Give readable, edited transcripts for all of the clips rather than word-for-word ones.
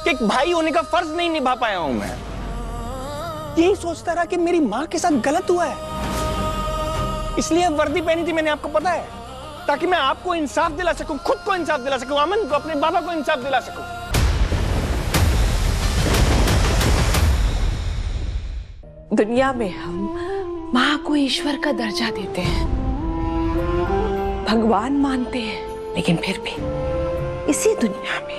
कि एक भाई होने का फर्ज नहीं निभा पाया हूं मैं। यही सोचता रहा कि मेरी मां के साथ गलत हुआ है, इसलिए वर्दी पहनी थी मैंने, आपको पता है, ताकि मैं आपको इंसाफ दिला सकूं, खुद को इंसाफ दिला सकूं, अमन को, अपने बाबा को इंसाफ दिला सकूं। दुनिया में हम मां को ईश्वर का दर्जा देते हैं, भगवान मानते हैं, लेकिन फिर भी इसी दुनिया में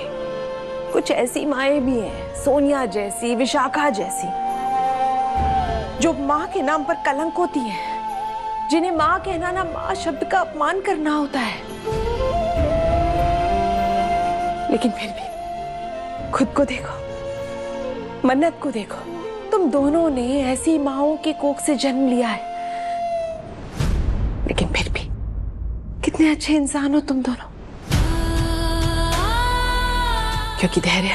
कुछ ऐसी माएं भी हैं, सोनिया जैसी, विशाखा जैसी, जो मां के नाम पर कलंक होती हैं, जिन्हें मां कहना ना मां शब्द का अपमान करना होता है। लेकिन फिर भी खुद को देखो, मन्नत को देखो, तुम दोनों ने ऐसी माओं की कोख से जन्म लिया है, लेकिन फिर भी कितने अच्छे इंसान हो तुम दोनों। क्योंकि धैर्य,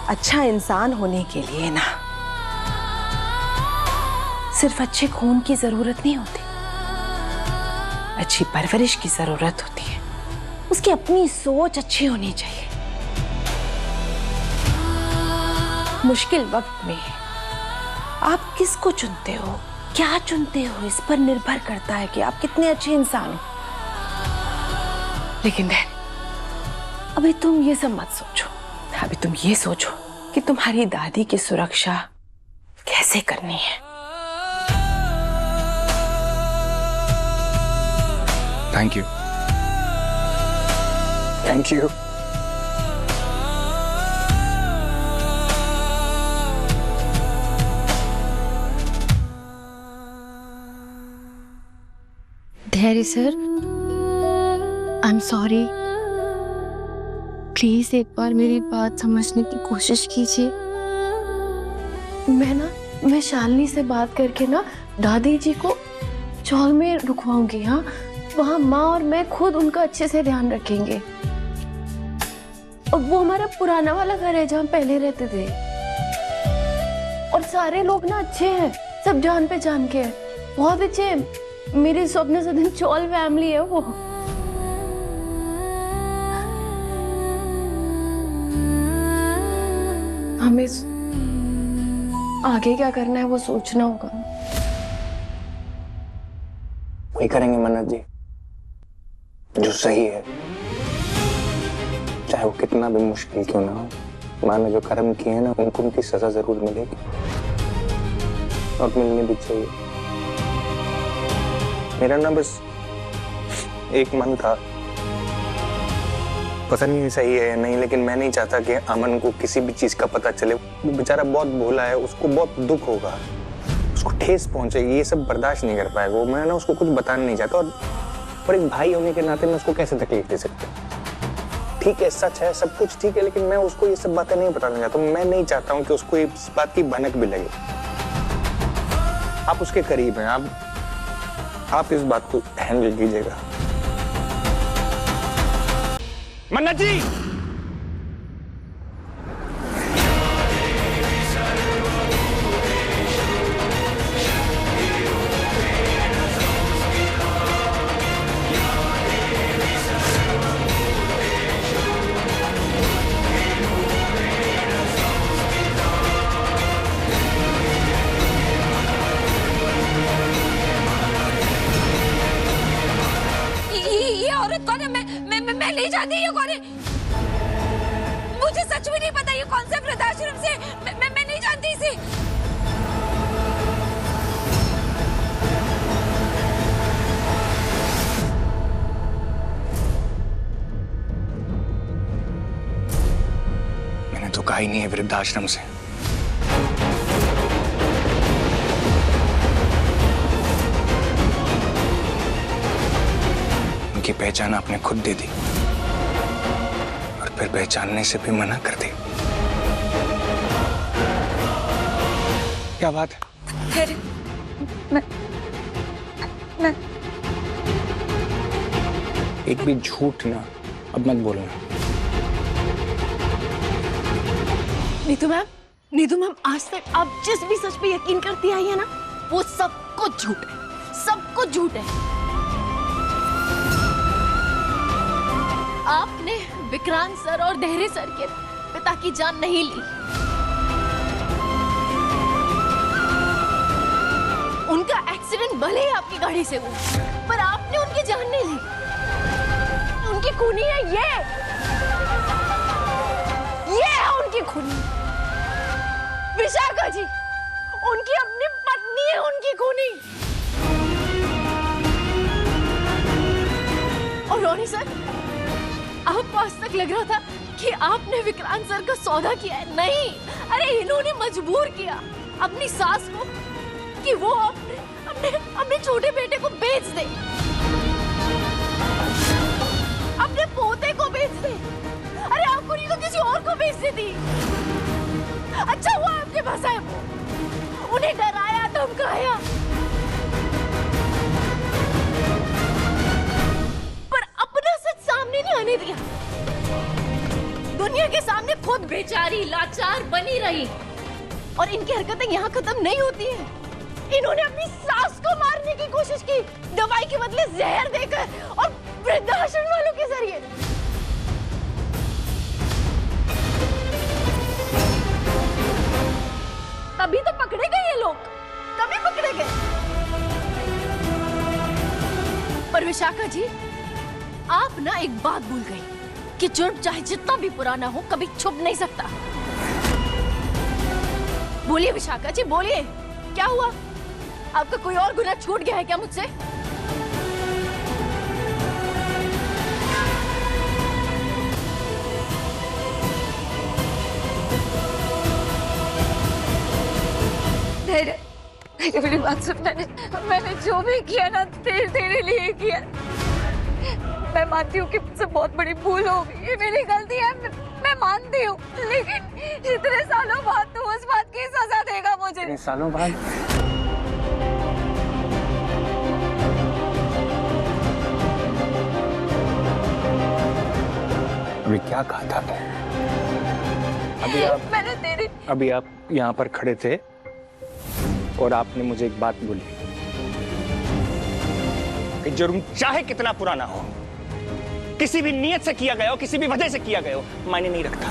अच्छा इंसान होने के लिए ना सिर्फ अच्छे खून की जरूरत नहीं होती, अच्छी परवरिश की जरूरत होती है। उसकी अपनी सोच अच्छी होनी चाहिए। मुश्किल वक्त में आप किसको चुनते हो, क्या चुनते हो, इस पर निर्भर करता है कि आप कितने अच्छे इंसान हो। लेकिन अभी तुम ये सब मत सोचो, अभी तुम ये सोचो कि तुम्हारी दादी की सुरक्षा कैसे करनी है। Thank you, thank you. Dhairya sir, I am sorry, please एक बार मेरी बात समझने की कोशिश कीजिए। मैं शालिनी से बात करके ना दादी जी को चौल में रुकवाऊंगी। हाँ, वहाँ माँ और मैं खुद उनका अच्छे से ध्यान रखेंगे। और वो हमारा पुराना वाला घर है जहाँ पहले रहते थे, और सारे लोग ना अच्छे हैं, सब जान पहचान के हैं, बहुत अच्छे। मेरी स्वप्न सदन चौल फैमिली है वो। हमें आगे क्या करना है वो सोचना होगा। वही करेंगे मन्नत जी जो सही है, चाहे वो कितना भी मुश्किल क्यों ना हो। माँ ने जो कर्म किए हैं ना, उनको उनकी सजा जरूर मिलेगी, और मिलनी भी चाहिए। मेरा ना बस एक मन था, पता नहीं सही है या नहीं, लेकिन मैं नहीं चाहता कि अमन को किसी भी चीज का पता चले। वो बेचारा बहुत भोला है, उसको बहुत दुख होगा, उसको ठेस पहुंचेगी, ये सब बर्दाश्त नहीं कर पाएगा वो। मैं ना उसको कुछ बताना नहीं चाहता, और एक भाई होने के नाते मैं उसको कैसे तकलीफ दे सकता हूँ। ठीक है, सच है, सब कुछ ठीक है, लेकिन मैं उसको ये सब बातें नहीं बताना चाहता हूँ। मैं नहीं चाहता हूँ कि उसको इस बात की भनक भी लगे। आप उसके करीब हैं, आप इस बात को हैंडल कीजिएगा। मन्नत जी, मैं नहीं जानती ये कौन है। मुझे सच में नहीं पता ये कौन सा वृद्धाश्रम से। मैं नहीं जानती इसे। मैंने तो कहा ही नहीं है वृद्धाश्रम से। उनकी पहचान आपने खुद दे दी, और फिर पहचानने से भी मना कर दी। क्या बात है? मैं एक भी झूठ ना अब मत बोलना। नीतू मैम, आज तक आप जिस भी सच पे यकीन करती आई है ना, वो सब कुछ झूठ है, सब कुछ झूठ है। आपने विक्रांत सर और धैर्य सर के पिता की जान नहीं ली। उनका एक्सीडेंट भले ही आपकी गाड़ी से हुआ, पर आपने उनकी जान नहीं ली। उनकी खूनी है ये है उनकी खूनी। विशाखा जी उनकी अपनी पत्नी है, उनकी खूनी। और रोनी सर, आपको आज तक लग रहा था कि आपने विक्रांत सर का सौदा किया है। नहीं, अरे इन्होंने मजबूर किया अपनी सास को कि वो अपने छोटे बेटे को बेच दे, अपने पोते को बेच दे। अरे आपको नहीं तो किसी और को बेच देती। अच्छा हुआ आपके पास आए, वो उन्हें डराया, धमकाया, पर अपना सच सामने नहीं आने दिया। दुनिया के सामने खुद बेचारी लाचार बनी रही। और इनकी हरकतें यहाँ खत्म नहीं होती हैं। इन्होंने अपनी सास को मारने की कोशिश की, दवाई के बदले जहर देकर और वृद्धाश्रम वालों के जरिए। तभी तो पकड़े गए ये लोग, तभी पकड़े गए। पर विशाखा जी, आप ना एक बात भूल गई कि जुर्म चाहे जितना भी पुराना हो कभी छुप नहीं सकता। बोलिए विशाखा जी, बोलिए, क्या हुआ? आपका कोई और गुनाह छूट गया है क्या मुझसे? मेरी बात सुन, मैंने जो भी किया ना तेरे लिए किया। मैं मानती हूँ कि मुझसे बहुत बड़ी भूल हो गई, ये मेरी गलती है, मैं मानती हूँ। लेकिन इतने सालों बाद तू उस बात की सजा देगा मुझे। इतने सालों बाद? अभी क्या कहा था? अभी आप यहाँ पर खड़े थे और आपने मुझे एक बात बोली कि जुर्म चाहे कितना पुराना हो, किसी भी नियत से किया गया हो, किसी भी वजह से किया गया हो, मायने नहीं रखता।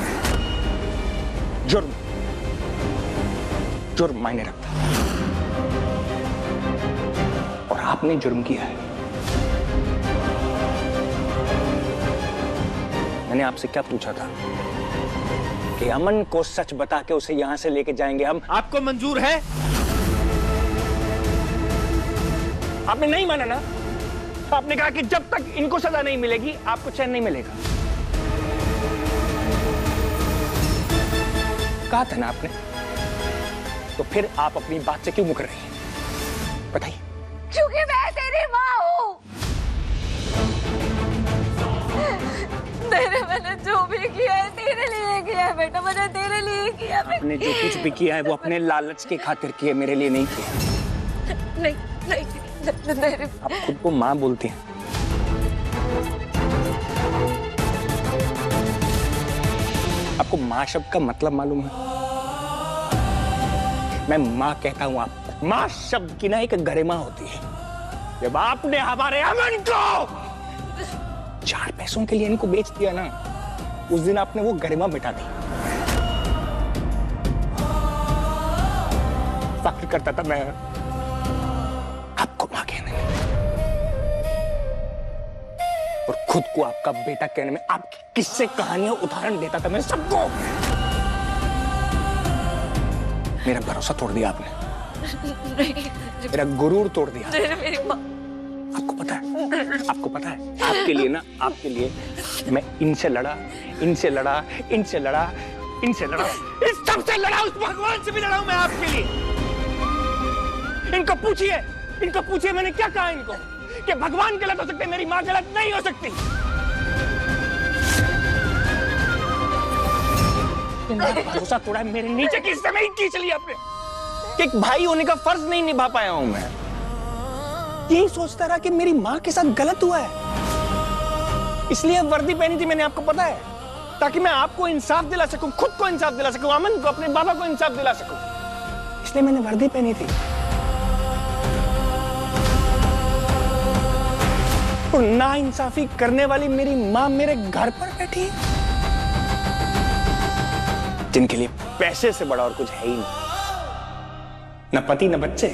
जुर्म मायने रखता। और आपने जुर्म किया है। मैंने आपसे क्या पूछा था कि अमन को सच बता के उसे यहां से लेके जाएंगे हम। आपको मंजूर है? आपने नहीं माना ना। आपने कहा कि जब तक इनको सजा नहीं मिलेगी आपको चैन नहीं मिलेगा। कहा था ना आपने। तो फिर आप अपनी बात से क्यों मुकर रही हैं? बताइए। क्योंकि मैं तेरी माँ हूँ। मैंने जो भी किया है तेरे लिए किया है बेटा, मैंने तेरे लिए किया है। आपने जो कुछ भी किया है वो अपने लालच के खातिर किया, मेरे लिए नहीं किया। नहीं, आप खुद को माँ बोलती हैं। आपको माँ शब्द का मतलब मालूम है? मैं माँ कहता हूँ आपको। माँ शब्द की ना एक गरिमा होती है। जब आपने हमारे अमन को 4 पैसों के लिए इनको बेच दिया ना, उस दिन आपने वो गरिमा मिटा दी। फख्र करता था मैं आपको मां कहने में और खुद को आपका बेटा कहने में। आपकी किस्से कहानियां उदाहरण देता था मैं सबको। मेरा भरोसा तोड़ दिया आपने। मेरा गुरूर तोड़ दिया। मेरी माँ। आपको पता है, आपको पता है, आपके लिए ना, आपके लिए मैं इनसे लड़ा, इनसे लड़ा, इनसे लड़ा, इनसे लड़ा, इस सबसे लड़ा, उस भगवान से भी लड़ा हूं मैं आपके लिए। इनको पूछिए मैंने क्या कहा इनको कि भगवान गलत हो सकते, मेरी माँ गलत नहीं हो सकती। भरोसा तोड़ा है, मेरे नीचे की हिस्से में ही खींच लिया आपने कि एक भाई होने का फर्ज नहीं निभा पाया हूं मैं। यही सोचता रहा कि मेरी माँ के साथ गलत हुआ है, इसलिए वर्दी पहनी थी मैंने, आपको पता है, ताकि मैं आपको इंसाफ दिला सकूं, खुद को इंसाफ दिला सकूं, अमन को, अपने बाबा को इंसाफ दिला सकूं, इसलिए मैंने वर्दी पहनी थी। और नाइंसाफी करने वाली मेरी माँ मेरे घर पर बैठी। जिनके लिए पैसे से बड़ा और कुछ है ही नहीं, न पति न बच्चे।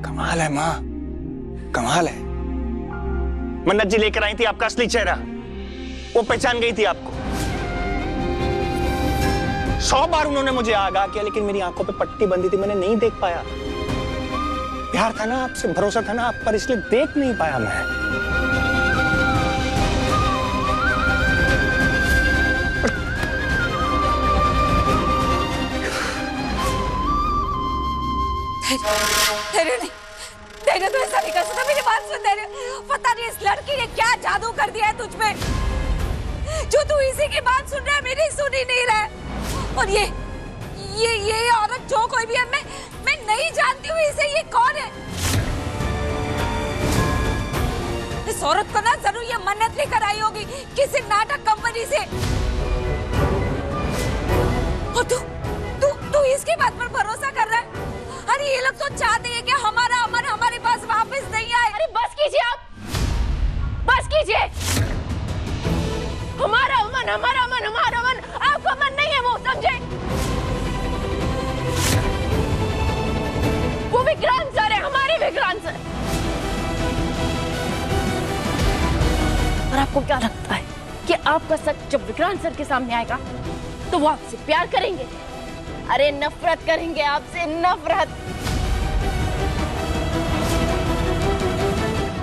कमाल है माँ, कमाल है। मन्नत जी लेकर आई थी आपका असली चेहरा, वो पहचान गई थी आपको। 100 बार उन्होंने मुझे आगाह किया, लेकिन मेरी आंखों पे पट्टी बंदी थी, मैंने नहीं देख पाया। प्यार था ना आपसे, भरोसा था ना आप पर, इसलिए देख नहीं पाया मैं। धैर्य तो ऐसा नहीं कर सकता, मेरी बात सुन धैर्य। पता नहीं इस लड़की ने क्या जादू कर दिया है तुझ पे, जो तू इसी की बात सुन रहा है, मेरी सुन ही नहीं रहा है। और ये औरत जो कोई भी है, मैं नहीं जानती हूँ इसे, ये कौन है? इस औरत को ना जरूर ये मन्नत लेकर आई होगी किसी नाटक कंपनी से। और तू इसकी बात पर भरोसा कर रहा है? अरे ये लोग तो चाहते हैं कि हमारा अमन हमारे पास वापस नहीं आए। अरे बस कीजिए आप, बस कीजिए। हमारा अमन आपका अमन नहीं है, वो समझे? वो विक्रांत सर है, हमारे विक्रांत सर। और आपको क्या लगता है कि आपका सच जब विक्रांत सर के सामने आएगा तो वो आपसे प्यार करेंगे? अरे नफरत करेंगे आपसे, नफरत।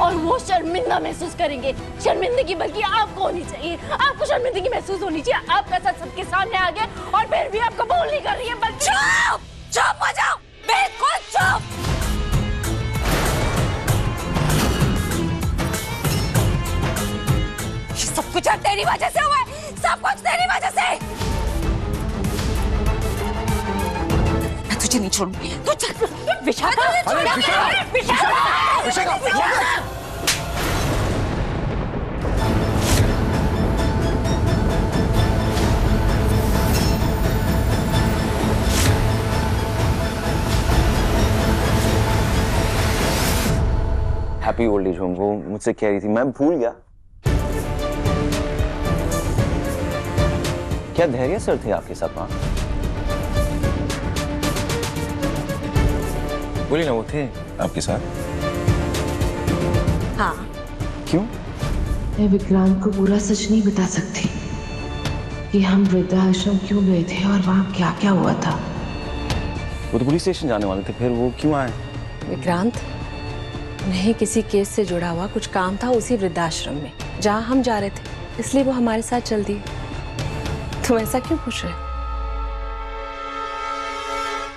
और वो शर्मिंदा महसूस करेंगे। शर्मिंदगी बल्कि आपको होनी चाहिए, आपको शर्मिंदगी महसूस होनी चाहिए। आपका सच सबके सामने आ गया और फिर भी आपको बोल नहीं कर रही है, बल्कि चुप हो जाओ, बिल्कुल चुप। ये सब कुछ तेरी वजह से हुआ है, सब कुछ तेरी वजह से। तुझे नहीं छोड़ूंगी। तू चल Vishakha, happy old age home, वो मुझसे कह रही थी, मैं भूल गया। क्या धैर्य सर थे आपके साथ वहां? बोलिए ना, वो थे आपके साथ? हाँ। क्यों? मैं विक्रांत को पूरा सच नहीं बता सकती कि हम वृद्धाश्रम क्यों गए थे और वहां क्या क्या हुआ था। वो तो पुलिस स्टेशन जाने वाले थे, फिर वो क्यों आए? विक्रांत, उन्हें किसी केस से जुड़ा हुआ कुछ काम था उसी वृद्धाश्रम में जहां हम जा रहे थे, इसलिए वो हमारे साथ चल दिए। तुम ऐसा क्यों पूछ रहे हो?